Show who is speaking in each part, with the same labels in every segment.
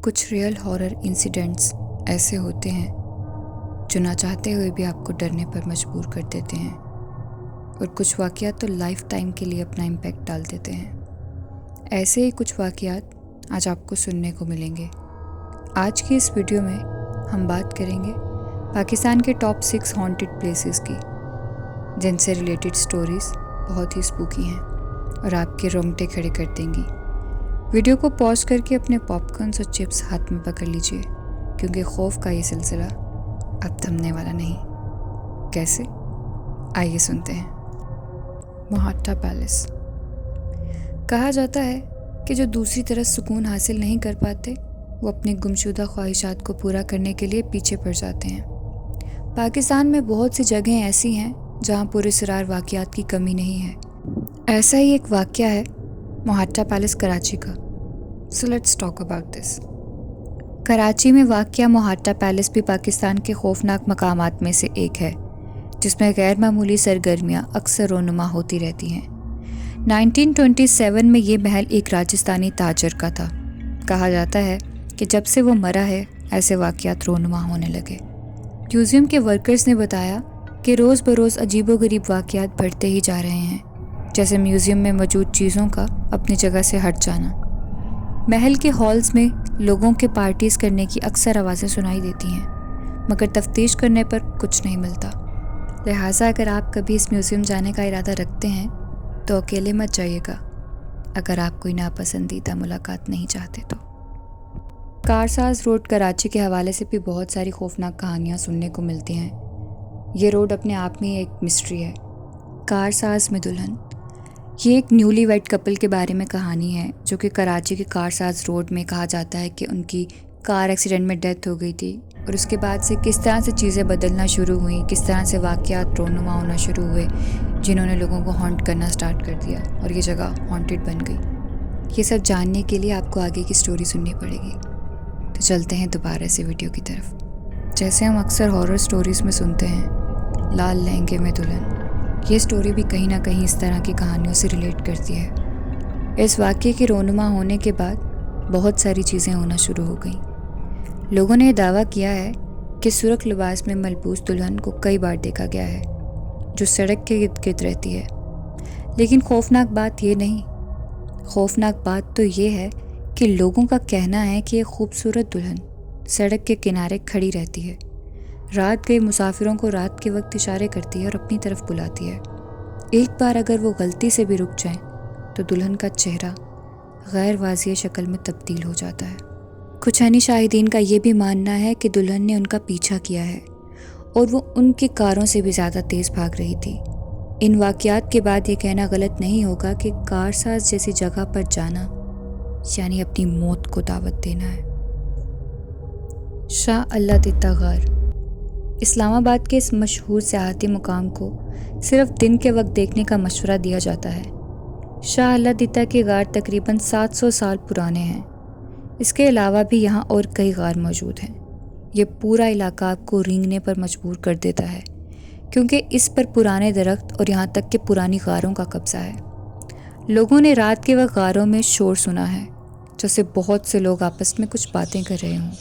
Speaker 1: کچھ real horror incidents ایسے ہوتے ہیں جو نہ چاہتے ہوئے بھی آپ کو ڈرنے پر مجبور کر دیتے ہیں، اور کچھ واقعات تو لائف ٹائم کے لیے اپنا امپیکٹ ڈال دیتے ہیں۔ ایسے ہی کچھ واقعات آج آپ کو سننے کو ملیں گے۔ آج کی اس ویڈیو میں ہم بات کریں گے پاکستان کے ٹاپ 6 ہانٹڈ پلیسز کی، جن سے ریلیٹڈ سٹوریز بہت ہی اسپوکی ہیں اور آپ کے رونگٹے کھڑے کر دیں گی۔ ویڈیو کو پاز کر کے اپنے پاپ کارنز اور چپس ہاتھ میں پکڑ لیجئے، کیونکہ خوف کا یہ سلسلہ اب تھمنے والا نہیں۔ کیسے؟ آئیے سنتے ہیں۔ موہاٹا پیلس۔ کہا جاتا ہے کہ جو دوسری طرف سکون حاصل نہیں کر پاتے، وہ اپنے گمشدہ خواہشات کو پورا کرنے کے لیے پیچھے پڑ جاتے ہیں۔ پاکستان میں بہت سی جگہیں ایسی ہیں جہاں پراسرار واقعات کی کمی نہیں ہے۔ ایسا ہی ایک واقعہ ہے موہاٹا پیلس کراچی کا۔ So let's talk about this۔ Karachi میں واقع موہاٹا پیلس بھی پاکستان کے خوفناک مقامات میں سے ایک ہے، جس میں غیر معمولی سرگرمیاں اکثر رونما ہوتی رہتی ہیں۔ 1927 میں یہ محل ایک راجستھانی تاجر کا تھا۔ کہا جاتا ہے کہ جب سے وہ مرا ہے، ایسے واقعات رونما ہونے لگے۔ میوزیم کے ورکرز نے بتایا کہ روز بروز عجیب و غریب واقعات بڑھتے ہی جا رہے ہیں، جیسے میوزیم میں موجود چیزوں کا اپنی جگہ سے ہٹ جانا۔ محل کے ہالز میں لوگوں کے پارٹیز کرنے کی اکثر آوازیں سنائی دیتی ہیں، مگر تفتیش کرنے پر کچھ نہیں ملتا۔ لہٰذا اگر آپ کبھی اس میوزیم جانے کا ارادہ رکھتے ہیں تو اکیلے مت جائیے گا، اگر آپ کوئی ناپسندیدہ ملاقات نہیں چاہتے تو۔ کارساز روڈ کراچی کے حوالے سے بھی بہت ساری خوفناک کہانیاں سننے کو ملتی ہیں۔ یہ روڈ اپنے آپ میں ایک مسٹری ہے۔ کارساز میں دلہن، یہ ایک نیولی ویڈ کپل کے بارے میں کہانی ہے، جو کہ کراچی کے کارساز روڈ میں کہا جاتا ہے کہ ان کی کار ایکسیڈنٹ میں ڈیتھ ہو گئی تھی، اور اس کے بعد سے کس طرح سے چیزیں بدلنا شروع ہوئیں، کس طرح سے واقعات رونما ہونا شروع ہوئے، جنہوں نے لوگوں کو ہانٹ کرنا سٹارٹ کر دیا اور یہ جگہ ہانٹڈ بن گئی۔ یہ سب جاننے کے لیے آپ کو آگے کی سٹوری سننی پڑے گی۔ تو چلتے ہیں دوبارہ سے ویڈیو کی طرف۔ جیسے ہم اکثر ہارر سٹوریز میں سنتے ہیں، لال لہنگے میں دلہن، یہ سٹوری بھی کہیں نہ کہیں اس طرح کی کہانیوں سے ریلیٹ کرتی ہے۔ اس واقعے کے رونما ہونے کے بعد بہت ساری چیزیں ہونا شروع ہو گئیں۔ لوگوں نے یہ دعویٰ کیا ہے کہ سرخ لباس میں ملبوس دلہن کو کئی بار دیکھا گیا ہے، جو سڑک کے گرد گرد رہتی ہے۔ لیکن خوفناک بات یہ نہیں، خوفناک بات تو یہ ہے کہ لوگوں کا کہنا ہے کہ یہ خوبصورت دلہن سڑک کے کنارے کھڑی رہتی ہے، رات گئے مسافروں کو رات کے وقت اشارے کرتی ہے اور اپنی طرف بلاتی ہے۔ ایک بار اگر وہ غلطی سے بھی رک جائیں تو دلہن کا چہرہ غیر واضح شکل میں تبدیل ہو جاتا ہے۔ کچھ عینی شاہدین کا یہ بھی ماننا ہے کہ دلہن نے ان کا پیچھا کیا ہے اور وہ ان کی کاروں سے بھی زیادہ تیز بھاگ رہی تھی۔ ان واقعات کے بعد یہ کہنا غلط نہیں ہوگا کہ کارساز جیسی جگہ پر جانا یعنی اپنی موت کو دعوت دینا ہے۔ شاہ اللہ دیتا غار۔ اسلام آباد کے اس مشہور سیاحتی مقام کو صرف دن کے وقت دیکھنے کا مشورہ دیا جاتا ہے۔ شاہ اللہ دیتا کے غار تقریباً 700 سال پرانے ہیں۔ اس کے علاوہ بھی یہاں اور کئی غار موجود ہیں۔ یہ پورا علاقہ آپ کو رینگنے پر مجبور کر دیتا ہے، کیونکہ اس پر پرانے درخت اور یہاں تک کہ پرانی غاروں کا قبضہ ہے۔ لوگوں نے رات کے وقت غاروں میں شور سنا ہے، جیسے بہت سے لوگ آپس میں کچھ باتیں کر رہے ہوں۔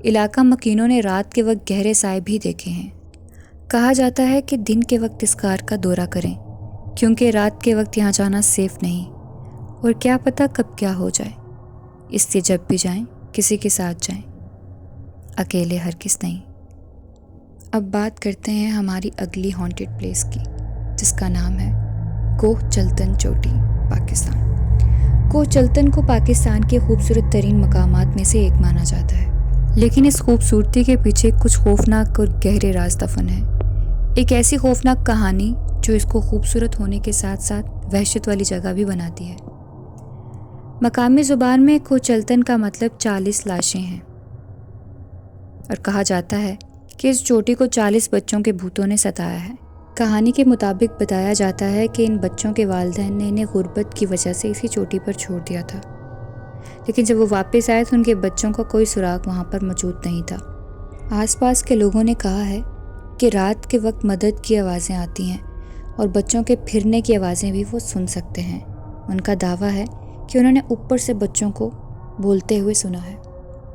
Speaker 1: علاقہ مکینوں نے رات کے وقت گہرے سائے بھی دیکھے ہیں۔ کہا جاتا ہے کہ دن کے وقت اس غار کا دورہ کریں، کیونکہ رات کے وقت یہاں جانا سیف نہیں، اور کیا پتہ کب کیا ہو جائے۔ اس لیے جب بھی جائیں کسی کے ساتھ جائیں، اکیلے ہرگز نہیں۔ اب بات کرتے ہیں ہماری اگلی ہانٹڈ پلیس کی، جس کا نام ہے کوہ چلتن چوٹی، پاکستان۔ کوہ چلتن کو پاکستان کے خوبصورت ترین مقامات میں سے ایک مانا جاتا ہے، لیکن اس خوبصورتی کے پیچھے کچھ خوفناک اور گہرے راز دفن ہیں۔ ایک ایسی خوفناک کہانی جو اس کو خوبصورت ہونے کے ساتھ ساتھ وحشت والی جگہ بھی بناتی ہے۔ مقامی زبان میں کوہ چلتن کا مطلب 40 لاشیں ہیں، اور کہا جاتا ہے کہ اس چوٹی کو 40 بچوں کے بھوتوں نے ستایا ہے۔ کہانی کے مطابق بتایا جاتا ہے کہ ان بچوں کے والدین نے انہیں غربت کی وجہ سے اسی چوٹی پر چھوڑ دیا تھا، لیکن جب وہ واپس آئے تو ان کے بچوں کا کوئی سراغ وہاں پر موجود نہیں تھا۔ آس پاس کے لوگوں نے کہا ہے کہ رات کے وقت مدد کی آوازیں آتی ہیں اور بچوں کے پھرنے کی آوازیں بھی وہ سن سکتے ہیں۔ ان کا دعویٰ ہے کہ انہوں نے اوپر سے بچوں کو بولتے ہوئے سنا ہے۔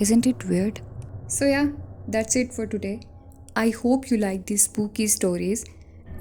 Speaker 1: Isn't it weird? So yeah, that's it for today. I hope you like these spooky stories.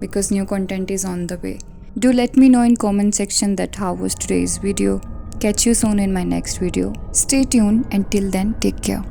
Speaker 1: because new content is on the way. Do let me know in comment section that how was today's video. Catch you soon in my next video. Stay tuned and till then take care.